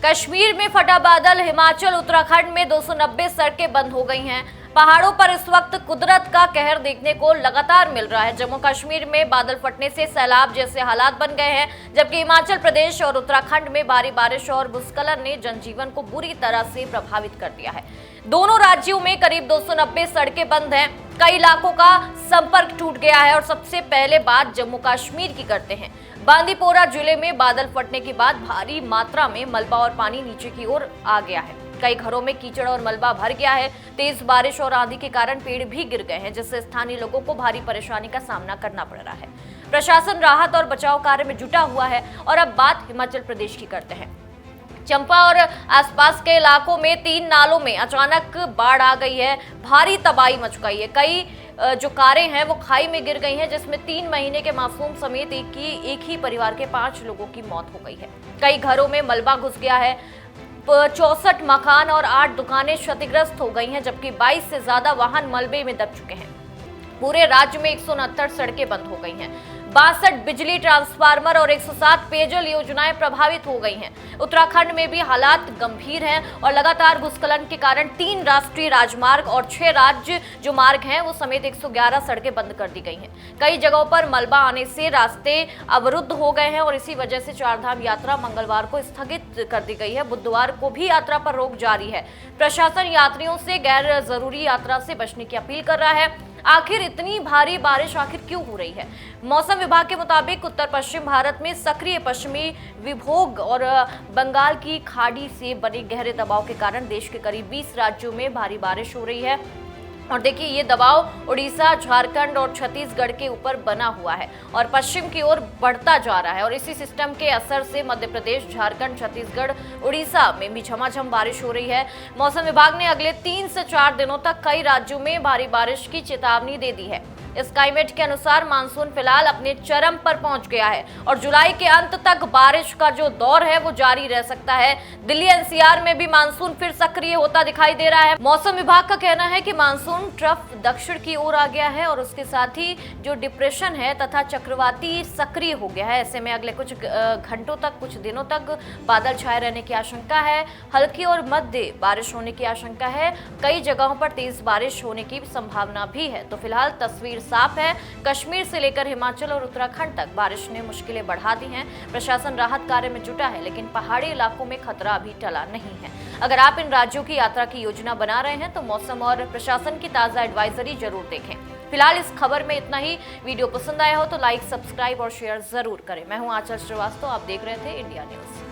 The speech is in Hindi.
कश्मीर में फटा बादल, हिमाचल उत्तराखंड में 290 सड़कें बंद हो गई हैं। पहाड़ों पर इस वक्त कुदरत का कहर देखने को लगातार मिल रहा है। जम्मू कश्मीर में बादल फटने से सैलाब जैसे हालात बन गए हैं, जबकि हिमाचल प्रदेश और उत्तराखंड में भारी बारिश और भूस्खलन ने जनजीवन को बुरी तरह से प्रभावित कर दिया है। दोनों राज्यों में करीब 290 सड़कें बंद हैं। कई इलाकों का संपर्क टूट गया है। और सबसे पहले बात जम्मू कश्मीर की करते हैं। बांदीपोरा जिले में बादल फटने के बाद भारी मात्रा में मलबा और पानी नीचे की ओर आ गया है। कई घरों में कीचड़ और मलबा भर गया है। तेज बारिश और आंधी के कारण पेड़ भी गिर गए हैं, जिससे स्थानीय लोगों को भारी परेशानी का सामना करना पड़ रहा है। प्रशासन राहत और बचाव कार्य में जुटा हुआ है। और अब बात हिमाचल प्रदेश की करते हैं। चंपा और आसपास के इलाकों में 3 नालों में अचानक बाढ़ आ गई है। भारी तबाही मच गई है। कई जो कारें हैं वो खाई में गिर गई हैं, जिसमें 3 महीने के मासूम समेत एक ही परिवार के 5 लोगों की मौत हो गई है। कई घरों में मलबा घुस गया है। 64 मकान और 8 दुकानें क्षतिग्रस्त हो गई हैं, जबकि 22 से ज्यादा वाहन मलबे में दब चुके हैं। पूरे राज्य में 169 सड़कें बंद हो गई हैं। 62 बिजली ट्रांसफार्मर और 107 पेयजल योजनाएं प्रभावित हो गई हैं। उत्तराखंड में भी हालात गंभीर हैं और लगातार भूस्खलन के कारण 3 राष्ट्रीय राजमार्ग और 6 राज्य जो मार्ग हैं वो समेत 111 सड़कें बंद कर दी गई हैं। कई जगहों पर मलबा आने से रास्ते अवरुद्ध हो गए हैं और इसी वजह से चारधाम यात्रा मंगलवार को स्थगित कर दी गई है। बुधवार को भी यात्रा पर रोक जारी है। प्रशासन यात्रियों से गैर जरूरी यात्रा से बचने की अपील कर रहा है। आखिर इतनी भारी बारिश आखिर क्यों हो रही है? मौसम विभाग के मुताबिक उत्तर पश्चिम भारत में सक्रिय पश्चिमी विक्षोभ और बंगाल की खाड़ी से बने गहरे दबाव के कारण देश के करीब 20 राज्यों में भारी बारिश हो रही है। और देखिए, ये दबाव उड़ीसा, झारखंड और छत्तीसगढ़ के ऊपर बना हुआ है और पश्चिम की ओर बढ़ता जा रहा है। और इसी सिस्टम के असर से मध्य प्रदेश, झारखंड, छत्तीसगढ़, उड़ीसा में भी झमाझम बारिश हो रही है। मौसम विभाग ने अगले 3 से 4 दिनों तक कई राज्यों में भारी बारिश की चेतावनी दे दी है। स्काईमेट के अनुसार मानसून फिलहाल अपने चरम पर पहुंच गया है और जुलाई के अंत तक बारिश का जो दौर है वो जारी रह सकता है। दिल्ली एनसीआर में भी मानसून फिर सक्रिय होता दिखाई दे रहा है। मौसम विभाग का कहना है कि मानसून ट्रफ दक्षिण की ओर आ गया है और उसके साथ ही जो डिप्रेशन है तथा चक्रवाती सक्रिय हो गया है। ऐसे में अगले कुछ घंटों तक, कुछ दिनों तक बादल छाए रहने की आशंका है। हल्की और मध्य बारिश होने की आशंका है। कई जगहों पर तेज बारिश होने की संभावना भी है। तो फिलहाल तस्वीर साफ है। कश्मीर से लेकर हिमाचल और उत्तराखंड तक बारिश ने मुश्किलें बढ़ा दी हैं। प्रशासन राहत कार्य में जुटा है, लेकिन पहाड़ी इलाकों में खतरा अभी टला नहीं है। अगर आप इन राज्यों की यात्रा की योजना बना रहे हैं तो मौसम और प्रशासन की ताजा एडवाइजरी जरूर देखें। फिलहाल इस खबर में इतना ही। वीडियो पसंद आया हो तो लाइक, सब्सक्राइब और शेयर जरूर करें। मैं हूं आंचल श्रीवास्तव, आप देख रहे थे इंडिया न्यूज।